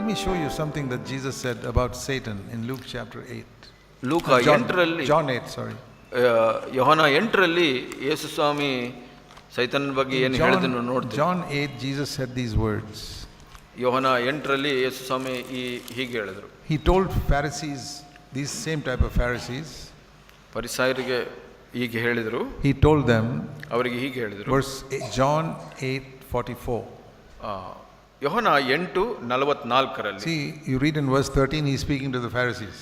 me show you something that Jesus said about Satan in Luke chapter 8. ಲೂಕ 8ರಲ್ಲಿ John 8, sorry. ಯೋಹಾನ 8ರಲ್ಲಿ ಯೇಸು ಸ್ವಾಮಿ ಸೈತಾನನ ಬಗ್ಗೆ ಏನು ಹೇಳಿದನು ನೋಡ್ತೀವಿ. John 8, Jesus said these words. ಯೋಹಾನ 8ರಲ್ಲಿ ಯೇಸು ಸ್ವಾಮಿ ಹೀಗೆ ಹೇಳಿದರು. He told Pharisees, these same type of Pharisees, ಫರಿಸಾಯರಿಗೆ ಹೀಗೆ ಹೇಳಿದರು. He told them, ಅವರಿಗೆ ಹೀಗೆ ಹೇಳಿದರು. John 8:44. ಯೋಹಾನ 8:44ರಲ್ಲಿ. See, you read in verse 13, he's speaking to the Pharisees.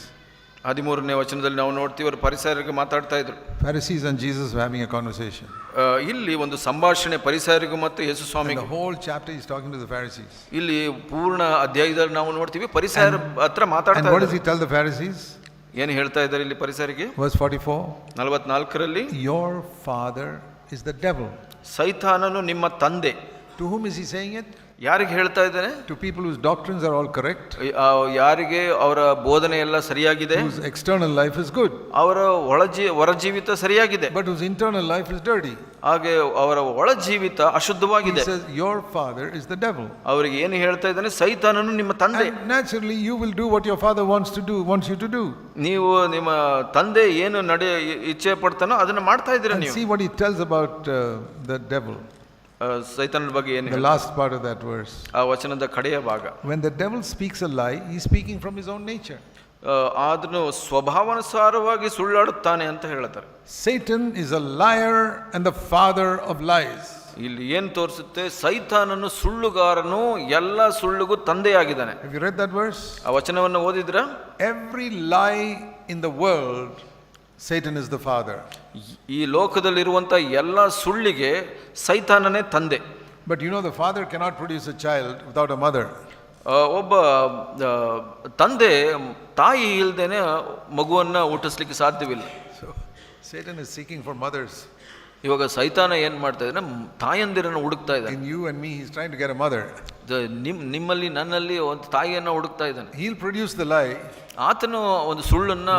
13ನೇ ವಚನದಲ್ಲಿ ನಾವು ನೋಡ್ತೀವಿ, ಅವರು ಫರಿಸಾಯರಿಗೆ ಮಾತಾಡ್ತಾ ಇದ್ರು. Pharisees and Jesus were having a conversation. ಇಲ್ಲಿ ಒಂದು ಸಂಭಾಷಣೆ ಫರಿಸಾಯರಿಗೂ ಮತ್ತು ಯೇಸು ಸ್ವಾಮಿಗೂ. The whole chapter is talking to the Pharisees. ಇಲ್ಲಿ ಪೂರ್ಣ ಅಧ್ಯಾಯದಲ್ಲಿ ನಾವು ನೋಡ್ತೀವಿ ಫರಿಸಾಯರ ಹತ್ರ ಮಾತಾಡ್ತಾ ಇದ್ದಾರೆ. And what does he tell the Pharisees? ಏನು ಹೇಳ್ತಾ ಇದ್ದಾರೆ ಇಲ್ಲಿ ಫರಿಸಾಯರಿಗೆ? Verse 44. 44ರಲ್ಲಿ, your father is the devil. ಸೈತಾನನು ನಿಮ್ಮ ತಂದೆ. To whom is he saying it? ಯಾರಿಗೆ ಹೇಳ್ತಾ ಇದ್ದಾನೆ? To people whose doctrines are all correct. ಯಾರಿಗೆ ಅವರ ಬೋಧನೆ ಎಲ್ಲ ಸರಿಯಾಗಿದೆ, whose external life is good, ಅವರ ಹೊರ ಜೀವಿತ ಸರಿಯಾಗಿದೆ, but whose internal life is dirty. ಹಾಗೆ ಅವರ ಒಳ ಜೀವಿತ ಅಶುದ್ಧವಾಗಿದೆ. He says your father is the devil. ಅವರಿಗೆ ಏನು ಹೇಳ್ತಾ ಇದ್ದಾನೆ? ಸೈತಾನನು ನಿಮ್ಮ ತಂದೆ. And naturally you will do what your father wants you to do. ನೀವು ನಿಮ್ಮ ತಂದೆ ಏನು ಇಚ್ಛೆ ಪಡ್ತಾನೋ ಅದನ್ನ ಮಾಡ್ತಾ ಇದ್ದೀರಾ ನೀವು. See what he tells about the devil. ಸೈತಾನನ ಬಗ್ಗೆ ಏನು? The last part of that verse. ಆ ವಚನದ ಕಡೆಯ ಭಾಗ. When the devil speaks a lie, he is speaking from his own nature. ಅದನ್ನು ಸ್ವಭಾವಾನುಸಾರವಾಗಿ ಸುಳ್ಳಾಡುತ್ತಾನೆ ಅಂತ ಹೇಳ್ತಾರೆ. Satan is a liar and the father of lies. ಇಲ್ಲಿ ಏನು ತೋರಿಸುತ್ತೆ? ಸೈತಾನನು ಸುಳ್ಳುಗಾರನು, ಎಲ್ಲ ಸುಳ್ಳುಗೂ ತಂದೆಯಾಗಿದ್ದಾನೆ. Have you read that verse? ಆ ವಚನವನ್ನು ಓದಿದ್ರಾ? Every lie in the world, Satan is the father. ಈ ಲೋಕದಲ್ಲಿರುವಂತ ಎಲ್ಲ ಸುಳ್ಳಿಗೆ ಸೈತಾನನೇ ತಂದೆ. But you know the father cannot produce a child without a mother. ಒಬ್ಬ ತಂದೆ ತಾಯಿ ಇಲ್ಲದೇನೆ ಮಗುವನ್ನ ಹುಟ್ಟಿಸ್ಲಿಕ್ಕೆ ಸಾಧ್ಯವಿಲ್ಲ. So Satan is seeking for mothers. ಇವಾಗ ಸೈತಾನ ಏನ್ ಮಾಡ್ತಾ ಇದ್ದಾನೆ? ತಾಯಂದಿರನ್ನು ಹುಡುಕ್ತಾ ಇದ್ದಾನೆ. In you and me he's trying to get a mother. ನಿಮ್ಮಲ್ಲಿ ನನ್ನಲ್ಲಿ ಒಂದು ತಾಯಿಯನ್ನ ಹುಡುಕ್ತಾ ಇದ್ದಾನೆ. He'll produce the lie. ಆತನು ಒಂದು ಸುಳ್ಳನ್ನ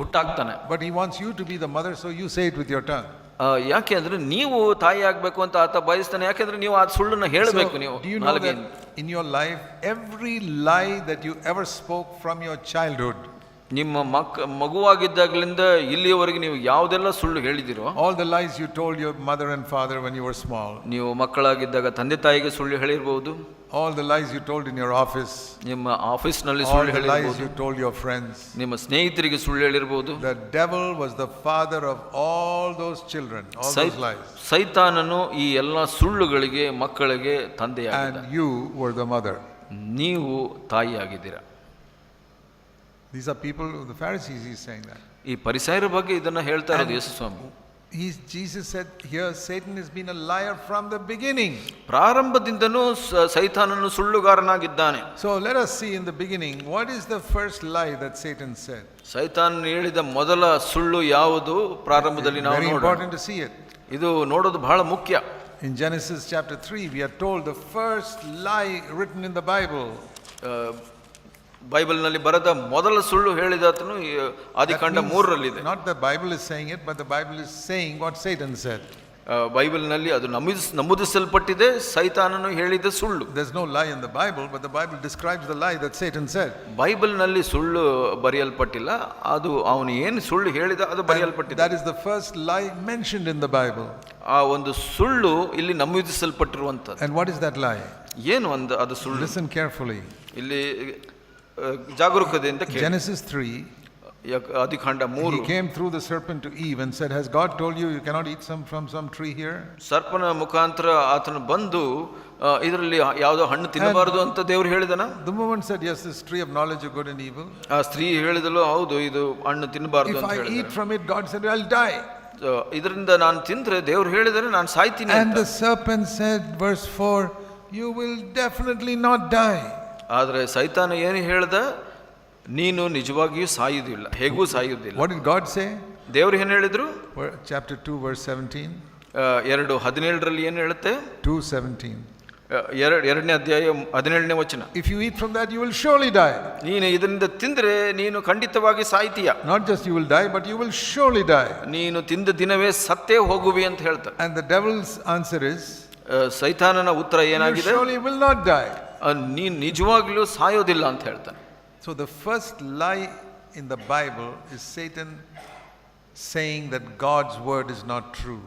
ಹುಟ್ಟಾಕ್ತಾನೆ. But he wants you to be the mother, so you say it with your tongue. ಯಾಕೆ ಅಂದ್ರೆ ನೀವು ತಾಯಿ ಆಗ್ಬೇಕು ಅಂತ ಆತ ಬಯಸ್ತಾನೆ. ಯಾಕೆಂದ್ರೆ ನೀವು ಆ ಸುಳ್ಳನ್ನ ಹೇಳಬೇಕು. ನೀವು do you know that in your life every lie that you ever spoke from your childhood, ನಿಮ್ಮ ಮಗುವಾಗಿದ್ದಾಗಲಿಂದ ಇಲ್ಲಿಯವರೆಗೆ ನೀವು ಯಾವುದೆಲ್ಲ ಸುಳ್ಳು ಹೇಳಿದಿರೋ, all the lies you told your mother and father when you were small, ನೀವು ಮಕ್ಕಳಾಗಿದ್ದಾಗ ತಂದೆ ತಾಯಿಗೆ ಸುಳ್ಳು ಹೇಳಿರಬಹುದು. all the lies you told in your office, ನಿಮ್ಮ ಆಫೀಸ್ನಲ್ಲಿ ಸುಳ್ಳು ಹೇಳಿರಬಹುದು. all the lies you told your friends, ನಿಮ್ಮ ಸ್ನೇಹಿತರಿಗೆ ಸುಳ್ಳು ಹೇಳಿರಬಹುದು. the devil was the father of all those children, all those lies. ಸೈತಾನನು ಈ ಎಲ್ಲ ಸುಳ್ಳುಗಳಿಗೆ ಮಕ್ಕಳಿಗೆ ತಂದೆಯಾಗಿದ್ದಾನೆ. And you were the mother. ನೀವು ತಾಯಿಯಾಗಿದ್ದೀರಾ. These are people, the Pharisees, he's saying that. ಈ ಫರಿಸಾಯರ ಬಗ್ಗೆ ಇದನ್ನ ಹೇಳ್ತಾ ಇರೋದು ಯೇಸು ಸ್ವಾಮಿ. Jesus said here, Satan has been a liar from the beginning. ಪ್ರಾರಂಭದಿಂದನೂ ಸೈತಾನನು ಸುಳ್ಳುಗಾರನಾಗಿದ್ದಾನೆ. So let us see in the beginning, what is the first lie that Satan said? ಸೈತಾನನು ಹೇಳಿದ ಮೊದಲ ಸುಳ್ಳು ಯಾವುದು? ಪ್ರಾರಂಭದಲ್ಲಿ ನಾವು ನೋಡೋಣ. Very important to see it. ಇದು ನೋಡೋದು ಬಹಳ ಮುಖ್ಯ. In Genesis chapter 3 we are told the first lie written in the Bible. ಬೈಬಲ್ನಲ್ಲಿ ಬರೆದ ಮೊದಲ ಸುಳ್ಳು ಹೇಳಿದಾತನು ಆದಿಕಾಂಡ 3ರಲ್ಲಿದೆ. Not the Bible is saying it, but the Bible is saying what Satan said. ಬೈಬಲ್ನಲ್ಲಿ ಅದು ನಮೂದಿಸಲ್ಪಟ್ಟಿದೆ ಸೈತಾನನು ಹೇಳಿದ ಸುಳ್ಳು. There's no lie in the Bible, but the Bible describes the lie that Satan said. ಬೈಬಲ್ನಲ್ಲಿ ಸುಳ್ಳು ಬರೆಯಲ್ಪಟ್ಟಿಲ್ಲ, ಅದು ಅವನು ಏನು ಸುಳ್ಳು ಹೇಳಿದ ಅದು ಬರೆಯಲ್ಪಟ್ಟಿದೆ. That is the first lie mentioned in the Bible. ಆ ಒಂದು ಸುಳ್ಳು ಇಲ್ಲಿ ನಮೂದಿಸಲ್ಪಟ್ಟಿರುವಂತದ್ದು. And what is that lie? ಏನು ಅದು ಸುಳ್ಳು? Listen carefully. ಇಲ್ಲಿ ಜಾಗರೂಕತೆಯಿಂದ ಕೇಳಿ. Genesis 3, ಆದಿಕಾಂಡ 3. He came through the serpent to Eve and said, has God told you you cannot eat from some tree here? ಸರ್ಪನ ಮುಖಾಂತರ ಆತನು ಬಂದು ಇದರಲ್ಲಿ ಯಾವುದೋ ಹಣ್ಣು ತಿನ್ನಬಾರದು ಅಂತ ದೇವರು ಹೇಳಿದನ? The woman said, yes, this tree of knowledge of good and evil. ಆ ಸ್ತ್ರೀ ಹೇಳಿದಳು, ಹೌದು ಇದು ಹಣ್ಣು ತಿನ್ನಬಾರದು ಅಂತ ಹೇಳಿದಳು. If I eat from it, God said, I'll die. ಇದರಿಂದ ನಾನು ತಿಂದ್ರೆ ದೇವರು ಹೇಳಿದರೆ ನಾನು ಸಾಯ್ತೀನಿ ಅಂತ. And the serpent said, verse 4, you will definitely not die. ಆದರೆ ಸೈತಾನ ಏನು ಹೇಳ್ದ? ನೀನು ನಿಜವಾಗಿಯೂ ಸಾಯುವುದಿಲ್ಲ, ಹೇಗೂ ಸಾಯುವುದಿಲ್ಲ. What did God say? ದೇವರು ಏನು ಹೇಳಿದ್ರು? Chapter 2 verse 17. 2:17 ಏನು ಹೇಳುತ್ತೆ? 2:17. ಎರಡನೇ ಅಧ್ಯಾಯ 17ನೇ ವಚನ. If you eat from that you will surely die. ನೀನು ಇದರಿಂದ ತಿಂದ್ರೆ ನೀನು ಖಂಡಿತವಾಗಿ ಸಾಯ್ತೀಯ. Not just you will die, but you will surely die. ನೀನು ತಿಂದ ದಿನವೇ ಸತ್ತೇ ಹೋಗುವಿ ಅಂತ ಹೇಳ್ತಾರೆ. And the devil's answer is, ಸೈತಾನನ ಉತ್ತರ ಏನಾಗಿದೆ? You surely will not die. ನೀನು ನಿಜವಾಗ್ಲೂ ಸಾಯೋದಿಲ್ಲ ಅಂತ ಹೇಳ್ತಾನೆ. So the first lie in the Bible is Satan saying that God's word is not true.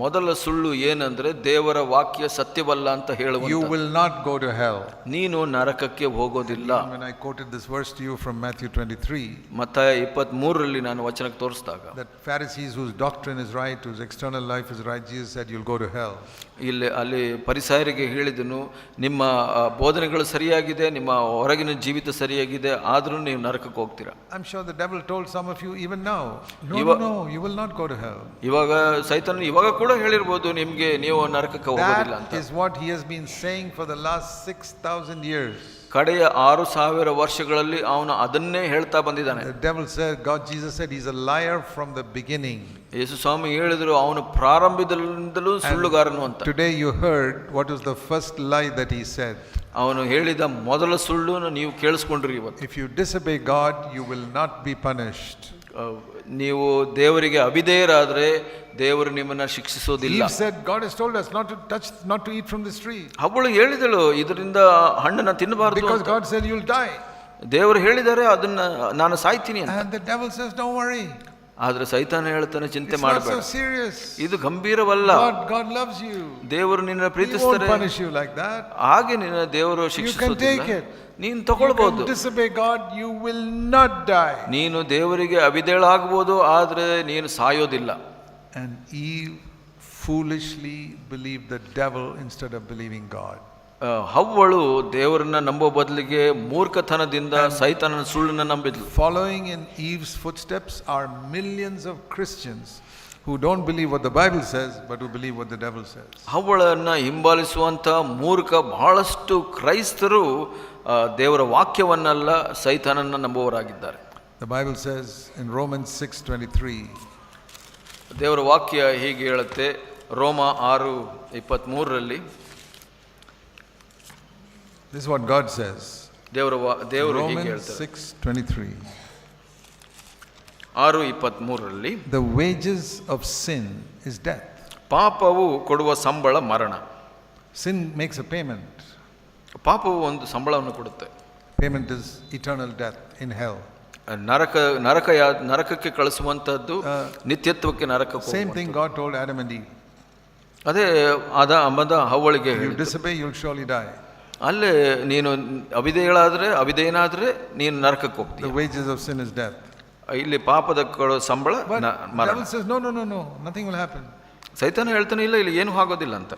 ಮೊದಲ ಸುಳ್ಳು ಏನಂದ್ರೆ ದೇವರ ವಾಕ್ಯ ಸತ್ಯವಲ್ಲ ಅಂತ You ಹೇಳುವಂತ. will not go to hell. ನೀನು ನರಕಕ್ಕೆ ಹೋಗೋದಿಲ್ಲ. When I quoted this verse to you from Matthew 23, ಮತ್ತಾಯ 23ರಲ್ಲಿ ನಾನು ವಚನಕ್ಕೆ ತೋರಿಸಿದಾಗ, that Pharisees whose doctrine is right, whose external life is right, Jesus said you'll go to hell. ಅಲ್ಲಿ ಪರಿಸಾಯರಿಗೆ ಹೇಳಿದನು, ನಿಮ್ಮ ಬೋಧನೆಗಳು ಸರಿಯಾಗಿದೆ, ನಿಮ್ಮ ಹೊರಗಿನ ಜೀವಿತ ಸರಿಯಾಗಿದೆ, ಆದ್ರೂ ನೀವು ನರಕಕ್ಕೆ ಹೋಗ್ತೀರಾ. I'm sure the devil told some of you even now, no, you will not go to hell. ಇವಾಗ ಸೈತಾನ ಇವಾಗ ಕೂಡ ಹೇಳಿರ್ಬೋದು ನಿಮ್ಗೆ, ನೀವು ನರಕಕ್ಕೆ ಹೋಗೋದಿಲ್ಲ ಅಂತ. That is what he has been saying for the last 6,000 years. ಕಡೆಯ 6,000 ವರ್ಷಗಳಲ್ಲಿ ಅವನು ಅದನ್ನೇ ಹೇಳ್ತಾ ಬಂದಿದ್ದಾನೆ. The devil said, Jesus said he's a liar from the beginning. ಯೇಸು ಸ್ವಾಮಿ ಹೇಳಿದ್ರು ಅವನು ಪ್ರಾರಂಭದಿಂದಲೂ ಸುಳ್ಳುಗಾರನು ಅಂತ. Today you heard what was the first lie that he said. ಅವನು ಹೇಳಿದ ಮೊದಲ ಸುಳ್ಳು ನೀವು ಕೇಳಿಸ್ಕೊಂಡ್ರಿ ಇವತ್ತು. If you disobey God, you will not be punished. ನೀವು ದೇವರಿಗೆ ಅವಿಧೇಯರಾದ್ರೆ ದೇವರು ನಿಮ್ಮನ್ನ ಶಿಕ್ಷಿಸೋದಿಲ್ಲ. Eve said, God has told us not to eat from this tree. ಅವಳು ಹೇಳಿದಳು ಇದರಿಂದ ಹಣ್ಣನ್ನ ತಿನ್ನಬಾರದು Because God said you'll die. ದೇವರು ಹೇಳಿದ್ದಾರೆ ಅದನ್ನ ನಾನು ಸಾಯ್ತೀನಿ ಅಂತ. And the devil says, don't worry. ಆದ್ರೆ ಸೈತಾನ ಹೇಳ್ತಾನೆ ಚಿಂತೆ ಮಾಡಬೇಡ, so serious. ಇದು ಗಂಭೀರವಲ್ಲ. God loves you. ದೇವರು ನಿನ್ನ ಪ್ರೀತಿಸ್ತಾರೆ. He won't punish you like that. ಹಾಗೆ ನಿನ್ನ ದೇವರು ಶಿಕ್ಷಿಸೋದಿಲ್ಲ. ನೀನು ತಗೊಳ್ಬಹುದು. You can disobey God, you will not die. ನೀನು ದೇವರಿಗೆ ಅವಿಧೇಯಳಾಗಬಹುದು, ಆದ್ರೆ ನೀನು ಸಾಯೋದಿಲ್ಲ. And Eve foolishly believed the devil instead of believing God. ಹವ್ವಳು ದೇವರನ್ನ ನಂಬೋ ಬದಲಿಗೆ ಮೂರ್ಖತನದಿಂದ ಸೈತಾನನ ಸುಳ್ಳನ್ನ ನಂಬಿದ್ಲು. Following in Eve's footsteps are millions of Christians who don't believe what the Bible says but who believe what the devil says. ಹವ್ವಳನ್ನ ಹಿಂಬಾಲಿಸುವಂತ ಮೂರ್ಖ ಬಹಳಷ್ಟು ಕ್ರೈಸ್ತರು ದೇವರ ವಾಕ್ಯವನ್ನಲ್ಲ ಸೈತಾನನ್ನ ನಂಬುವವರಾಗಿದ್ದಾರೆ. The Bible says in Romans 6:23, ದೇವರ ವಾಕ್ಯ ಹೀಗೆ ಹೇಳುತ್ತೆ, ರೋಮ 6:23ರಲ್ಲಿ. This is what God says. ದೇವರು ಹೀಗೆ Romans ಹೇಳ್ತಾರೆ, 6:23. 6:23ರಲ್ಲಿ, The wages of sin is death. ಪಾಪವು ಕೊಡುವ ಸಂಬಳ ಮರಣ. Sin makes a payment. ಪಾಪವು ಒಂದು ಸಂಬಳವನ್ನು ಕೊಡುತ್ತೆ. Payment is eternal death in hell. ನರಕಕ್ಕೆ ಕಳಿಸುವಂತದ್ದು, ನಿತ್ಯತ್ವಕ್ಕೆ ನರಕಕ್ಕೆ. Same thing God told Adam and Eve. ಅದೇ ಹವ್ವಳಿಗೆ You disobey, you'll surely die. ಅಲ್ಲೇ ನೀನು ಅವಿಧೇಯನಾದ್ರೆ ನೀನು ನರಕಕ್ಕೆ ಹೋಗ್ತೀಯ. The wages of sin is death. ಇಲ್ಲಿ ಪಾಪದ ಸಂಬಳ ಮರಣ. Devil says no, nothing will happen. ಸೈತಾನ ಹೇಳ್ತಾನೆ ಇಲ್ಲ, ಇಲ್ಲಿ ಏನು ಆಗೋದಿಲ್ಲ ಅಂತ.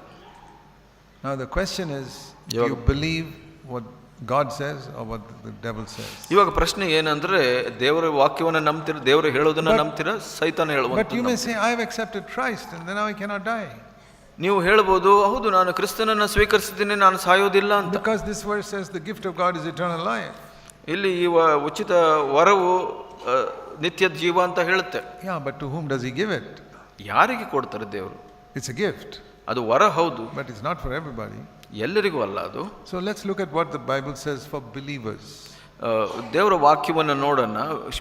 Now the question is, do you believe what God says or what the devil says? ಇವಾಗ ಪ್ರಶ್ನೆ ಏನಂದ್ರೆ, ದೇವರ ವಾಕ್ಯವನ್ನ ನಂಬ್ತೀರಾ, ದೇವರು ಹೇಳೋದನ್ನ ನಂಬ್ತೀರಾ, ಸೈತಾನ ಹೇಳುವಂತ? But you may say, I have accepted Christ and then now I cannot die. ನೀವು ಹೇಳ್ಬೋದು, ಹೌದು ನಾನು ಕ್ರಿಸ್ತನನ್ನ ಸ್ವೀಕರಿಸಿದ್ದೀನಿ, ನಾನು ಸಾಯೋದಿಲ್ಲ ಅಂತ. Because this verse says the gift of God is eternal life. ಇಲ್ಲಿ ಈ ಉಚಿತ ವರವು ನಿತ್ಯ ಜೀವ ಅಂತ ಹೇಳುತ್ತೆ. Yeah, but to whom does he give it? ಯಾರಿಗೆ ಕೊಡ್ತಾರೆ ದೇವರು? It's a gift. ಅದು ವರ ಹೌದು, but it's not for everybody. ಎಲ್ಲರಿಗೂ ಅಲ್ಲ ಅದು. So let's look at what the Bible says for believers. ದೇವರ ವಾಕ್ಯವನ್ನು ನೋಡೋಣ,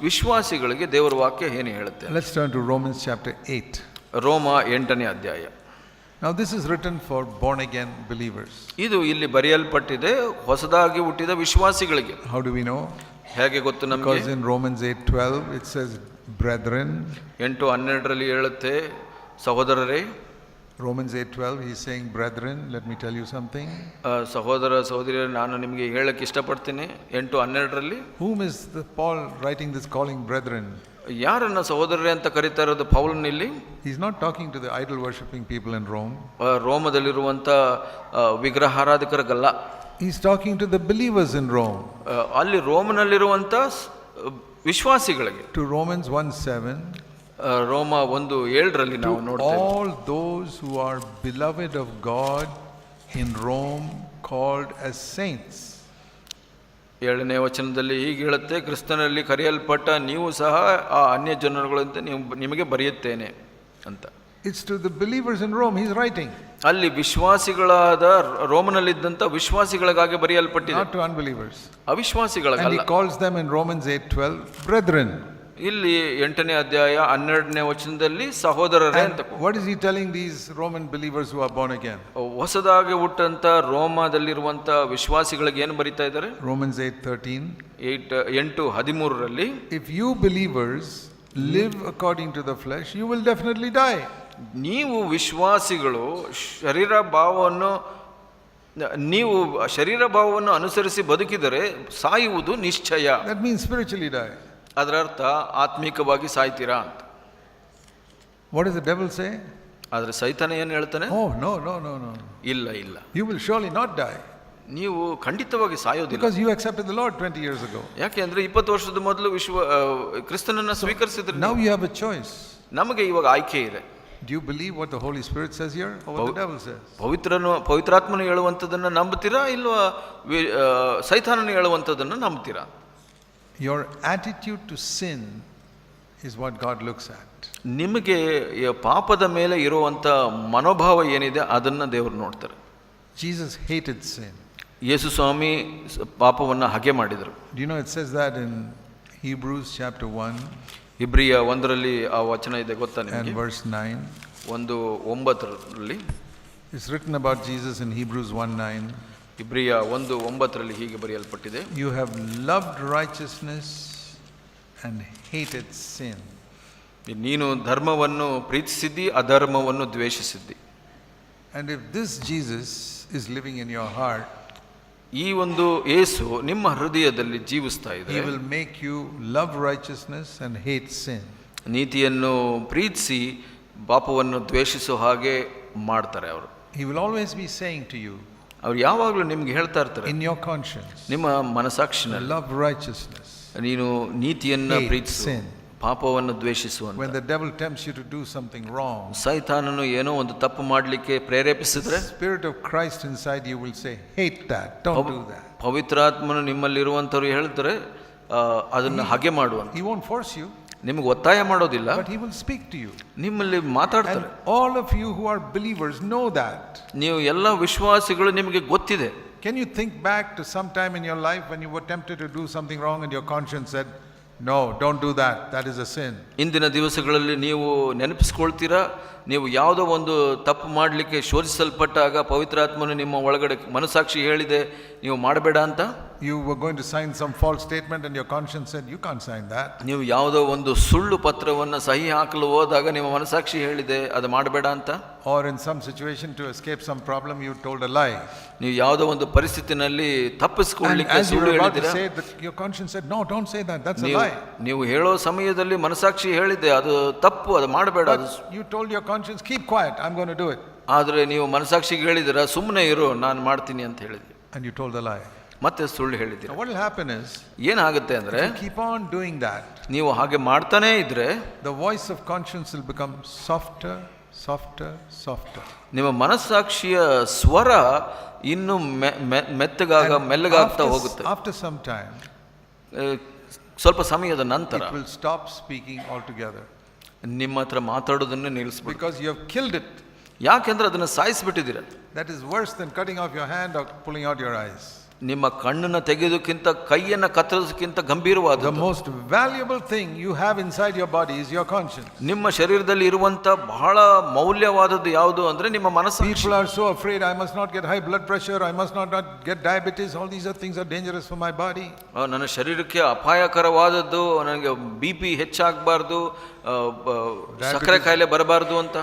ವಿಶ್ವಾಸಿಗಳಿಗೆ ದೇವರ ವಾಕ್ಯ ಏನು ಹೇಳುತ್ತೆ. Let's turn to Romans chapter 8. ರೋಮ 8ನೇ ಅಧ್ಯಾಯ. Now this is written for born again believers. ಇದು ಇಲ್ಲಿ ಬರೆಯಲ್ಪಟ್ಟಿದೆ ಹೊಸದಾಗಿ ಹುಟ್ಟಿದ ವಿಶ್ವಾಸಿಗಳಿಗೆ. How do we know? ಹೇಗೆ ಗೊತ್ತು ನಮಗೆ? Because in Romans 8:12 it says brethren. 8:12ರಲ್ಲಿ ಹೇಳುತ್ತೆ ಸಹೋದರರೇ. Romans 8:12 he is saying brethren, let me tell you something. ಸಹೋದರ ಸಹೋದರಿಯರೇ, ನಾನು ನಿಮಗೆ ಹೇಳಕ್ಕೆ ಇಷ್ಟಪಡ್ತೀನಿ. 8:12ರಲ್ಲಿ whom is the Paul writing this calling brethren? ಯಾರನ್ನ ಸಹೋದರರೇ ಅಂತ ಕರೀತಾ ಇರೋದು ಪೌಲನಲ್ಲಿ? He is not talking to the idol worshipping people in Rome. ರೋಮದಲ್ಲಿರುವಂತ ವಿಗ್ರಹಾರಾಧಕರಿಗಲ್ಲ. He is talking to the believers in Rome. ಅಲ್ಲಿ ರೋಮನಲ್ಲಿರುವಂತ ವಿಶ್ವಾಸಿಗಳಿಗೆ. To Romans 1:7, ರೋಮ 1:7ರಲ್ಲಿ ನಾವು ನೋಡ್ತೇವೆ, all those who are beloved of God in Rome called as saints. 7ನೇ ವಚನದಲ್ಲಿ ಹೀಗೆ ಹೇಳುತ್ತೆ, ಕ್ರಿಸ್ತನಲ್ಲಿ ಕರೆಯಲ್ಪಟ್ಟ ನೀವು ಸಹ ಆ ಅನ್ಯ ಜನರುಗಳಂತೆ ನಿಮಗೆ ಬರೆಯುತ್ತೇನೆ ಅಂತ. It's to the believers in Rome he's writing. ಅಲ್ಲಿ ವಿಶ್ವಾಸಿಗಳಾದ ರೋಮನಲ್ಲಿದ್ದಂತ ವಿಶ್ವಾಸಿಗಳಿಗಾಗಿ ಬರೆಯಲ್ಪಟ್ಟಿದೆ, not to unbelievers. ಅವಿಶ್ವಾಸಿಗಳಿಗಲ್ಲ. And he calls them in Romans 8:12 brethren. ಇಲ್ಲಿ 8ನೇ ಅಧ್ಯಾಯ 12ನೇ ವಚನದಲ್ಲಿ ಸಹೋದರರೇ ಅಂತ What is he telling these Roman believers who are born again? ಹೊಸದಾಗಿ ಹುಟ್ಟಂತ ರೋಮದಲ್ಲಿರುವಂತ ವಿಶ್ವಾಸಿಗಳಿಗೆ ಏನು ಬರೀತಾ ಇದ್ದಾರೆ? Romans 8:13. 8:13ರಲ್ಲಿ If you believers live according to the flesh, you will definitely die. ನೀವು ವಿಶ್ವಾಸಿಗಳು ಶರೀರ ಭಾವವನ್ನು ಅನುಸರಿಸಿ ಬದುಕಿದರೆ ಸಾಯುವುದು ನಿಶ್ಚಯ. That means spiritually die. ಅದರ ಅರ್ಥ ಆತ್ಮಿಕವಾಗಿ ಸಾಯ್ತೀರಾ ಅಂತ. What does the devil say? ಆದ್ರೆ ಸೈತಾನ ಏನು ಹೇಳ್ತಾನೆ? Oh, no. ಇಲ್ಲ. You will surely not die. ನೀವು ಖಂಡಿತವಾಗಿ ಸಾಯೋದಿಲ್ಲ. Because you accepted the Lord 20 years ago. ಯಾಕೆ ಅಂದ್ರೆ 20 ವರ್ಷದ ಮೊದಲು ಕ್ರಿಸ್ತನನ್ನ ಸ್ವೀಕರಿಸಿದ್ರೆ. Now you have a choice. ನಮಗೆ ಇವಾಗ ಆಯ್ಕೆ ಇದೆ. Do you believe what the Holy Spirit says here or what the devil says? ಪವಿತ್ರಾತ್ಮನು ಹೇಳುವಂತದನ್ನ ನಂಬುತ್ತೀರಾ ಇಲ್ವಾ ಸೈತಾನನು ಹೇಳುವಂತದನ್ನ ನಂಬುತ್ತೀರಾ? Your attitude to sin is what God looks at. ನಿಮಗೆ ಪಾಪದ ಮೇಲೆ ಇರುವಂತ ಮನೋಭಾವ ಏನಿದೆ ಅದನ್ನ ದೇವರು ನೋಡ್ತಾರೆ. Jesus hated sin. ಯೇಸು ಸ್ವಾಮಿ ಪಾಪವನ್ನ ಹಗೆ ಮಾಡಿದರು. Do you know it says that in Hebrews chapter 1? ಇಬ್ರಿಯ 1ರಲ್ಲಿ ಆ ವಚನ ಇದೆ ಗೊತ್ತಾ ನಿಮಗೆ? And verse 9. 1:9ರಲ್ಲಿ It's written about Jesus in Hebrews 1:9. ಇಬ್ರಿಯ 1:9ರಲ್ಲಿ ಹೀಗೆ ಬರೆಯಲ್ಪಟ್ಟಿದೆ. You have loved righteousness and hated sin. ನೀನು ಧರ್ಮವನ್ನು ಪ್ರೀತಿಸಿದ್ದಿ, ಅಧರ್ಮವನ್ನು ದ್ವೇಷಿಸಿದ್ದಿ. And if this Jesus is living in your heart, ಈ ಒಂದು ಯೇಸು ನಿಮ್ಮ ಹೃದಯದಲ್ಲಿ ಜೀವಿಸ್ತಾ ಇದೆ. He will make you love righteousness and hate sin. ನೀತಿಯನ್ನು ಪ್ರೀತಿಸಿ ಪಾಪವನ್ನು ದ್ವೇಷಿಸೋ ಹಾಗೆ ಮಾಡ್ತಾರೆ ಅವರು. He will always be saying to you, ಅವ್ರು ಯಾವಾಗಲೂ ನಿಮ್ಗೆ ಹೇಳ್ತಾ ಇರ್ತಾರೆ, in your conscience, ನಿಮ್ಮ ಮನಸಾಕ್ಷಿನಲ್ಲಿ, love righteousness, ನೀನು ನೀತಿಯನ್ನ ಪ್ರೀತಿಸು, sin. ಪಾಪವನ್ನು ದ್ವೇಷಿಸು ಅಂತ. When the devil tempts you to do something wrong, ಸೈತಾನನು ಏನೋ ಒಂದು ತಪ್ಪು ಮಾಡಲಿಕ್ಕೆ ಪ್ರೇರೇಪಿಸಿದ್ರೆ, Spirit of Christ inside you will say, hate that, don't do that. ಪವಿತ್ರಾತ್ಮನು ನಿಮ್ಮಲ್ಲಿರುವಂತವ್ರು ಹೇಳ್ತಾರೆ ಅದನ್ನ ಹಾಗೆ ಮಾಡು ಅಂತ. He won't force you. ನಿಮಗೆ ಒತ್ತಾಯ ಮಾಡೋದಿಲ್ಲ, but he will speak to you. ನಿಮ್ಮಲ್ಲಿ ಮಾತಾಡ್ತಾರೆ. And all of you who are believers know that. ನೀವು ಎಲ್ಲ ವಿಶ್ವಾಸಿಗಳು ನಿಮಗೆ ಗೊತ್ತಿದೆ. Can you think back to some time in your life when you were tempted to do something wrong and your conscience said, no, don't do that, that is a sin? ಇಂದಿನ ದಿವಸಗಳಲ್ಲಿ ನೀವು ನೆನಪಿಸ್ಕೊಳ್ತೀರಾ, ನೀವು ಯಾವುದೋ ಒಂದು ತಪ್ಪು ಮಾಡಲಿಕ್ಕೆ ಶೋಧಿಸಲ್ಪಟ್ಟಾಗ ಪವಿತ್ರಾತ್ಮನು ನಿಮ್ಮ ಒಳಗಡೆ ಮನಸಾಕ್ಷಿ ಹೇಳಿದೆ ನೀವು ಮಾಡಬೇಡ ಅಂತ. You were going to sign some false statement and your conscience said, you can't sign that. ನೀವು ಯಾವುದೋ ಒಂದು ಸುಳ್ಳು ಪತ್ರವನ್ನು ಸಹಿ ಹಾಕಲು ಹೋದಾಗ ನಿಮ್ಮ ಮನಸಾಕ್ಷಿ ಹೇಳಿದೆ ಅದು ಮಾಡಬೇಡ ಅಂತ. Or in some situation to escape some problem you told a lie. ನೀವು ಯಾವುದೋ ಒಂದು ಪರಿಸ್ಥಿತಿನಲ್ಲಿ ತಪ್ಪಿಸಿಕೊಳ್ಳಲಿಕ್ಕೆ ಸುಳ್ಳು ಹೇಳಿದಿರಾ. Your conscience said, no, don't say that, that's a lie. ನೀವು ಹೇಳೋ ಸಮಯದಲ್ಲಿ ಮನಸಾಕ್ಷಿ ಹೇಳಿದೆ ಅದು ತಪ್ಪು, ಅದು ಮಾಡಬೇಡ. You told your conscience, keep quiet, I'm going to do it. ಆದರೆ ನೀವು ಮನಸಾಕ್ಷಿಗೆ ಹೇಳಿದಿರಾ ಸುಮ್ಮನೆ ಇರು ನಾನು ಮಾಡ್ತೀನಿ ಅಂತ ಹೇಳಿದ್ರಿ. And you told a lie. ಮತ್ತೆ ಸುಳ್ಳು ಹೇಳಿದ್ದೀರಾ. What will happen is, ಏನಾಗುತ್ತೆ ಅಂದ್ರೆ, if you keep on doing that, ನೀವು ಹಾಗೆ ಮಾಡ್ತಾನೇ ಇದ್ರೆ the voice of conscience will become softer. ನಿಮ್ಮ ಮನಸ್ಸಾಕ್ಷಿಯ ಸ್ವರ ಇನ್ನು ಮೆಲ್ಲಗಾಗ್ತಾ ಹೋಗುತ್ತೆ. After some time, ಸ್ವಲ್ಪ ಸಮಯದ ನಂತರ it will stop speaking altogether. ನಿಮ್ಮ ಹತ್ರ ಮಾತಾಡೋದನ್ನು ನಿಲ್ಲಿಸ್ಬಿಟ್ಟು. Because you have killed it. ಯಾಕೆಂದ್ರೆ ಅದನ್ನು ಸಾಯಿಸಿಬಿಟ್ಟಿದ್ದೀರ. That is worse than cutting off your hand or pulling out your eyes. ನಿಮ್ಮ ಕಣ್ಣನ್ನು ತೆಗೆಯೋದಕ್ಕಿಂತ ಕೈಯನ್ನು ಕತ್ತರಿಸೋದಕ್ಕಿಂತ ಗಂಭೀರವಾದ the most valuable thing you have inside your body is your conscience. ನಿಮ್ಮ ಶರೀರದಲ್ಲಿ ಇರುವಂತ ಬಹಳ ಮೌಲ್ಯವಾದದ್ದು ಯಾವುದು ಅಂದ್ರೆ ನಿಮ್ಮ ಮನಸ್ಸು. People are so afraid, I must not get high blood pressure, I must not get diabetes, all these things are dangerous for my body. ನನ್ನ ಶರೀರಕ್ಕೆ ಅಪಾಯಕರವಾದದ್ದು, ನನಗೆ BP ಹೆಚ್ಚಾಗಬಾರ್ದು, ಸಕ್ಕರೆ ಕಾಯಿಲೆ ಬರಬಾರದು ಅಂತ.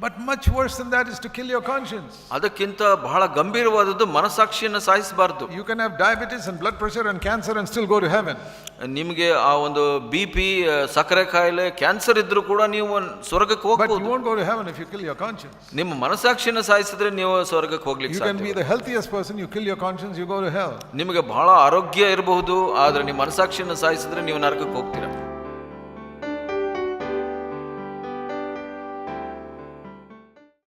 But much worse than that is to kill your conscience. ಅದಕ್ಕಿಂತ ಬಹಳ ಗಂಭೀರವಾದದ್ದು ಮನಸಾಕ್ಷಿಯನ್ನು ಸಾಯಿಸಬಾರದು. You can have diabetes and blood pressure and cancer and still go to heaven. ನಿಮಗೆ ಆ ಒಂದು BP, ಸಕ್ಕರೆ ಕಾಯಿಲೆ, ಕ್ಯಾನ್ಸರ್ ಇದ್ರೂ ಕೂಡ ನೀವು ಸ್ವರ್ಗಕ್ಕೆ ಹೋಗಬಹುದು. But you won't go to heaven if you kill your conscience. ನಿಮ್ಮ ಮನಸಾಕ್ಷಿಯನ್ನು ಸಾಯಿಸಿದ್ರೆ ನೀವು ಸ್ವರ್ಗಕ್ಕೆ ಹೋಗ್ಲಿಕ್ಕೆ ಸಾಧ್ಯ. You can be the healthiest person, you kill your conscience, you go to hell. ನಿಮಗೆ ಬಹಳ ಆರೋಗ್ಯ ಇರಬಹುದು, ಆದ್ರೆ ನಿಮ್ಮ ಮನಸಾಕ್ಷಿಯನ್ನು ಸಾಯಿಸಿದ್ರೆ ನೀವು ನರಕಕ್ಕೆ ಹೋಗ್ತೀರಾ.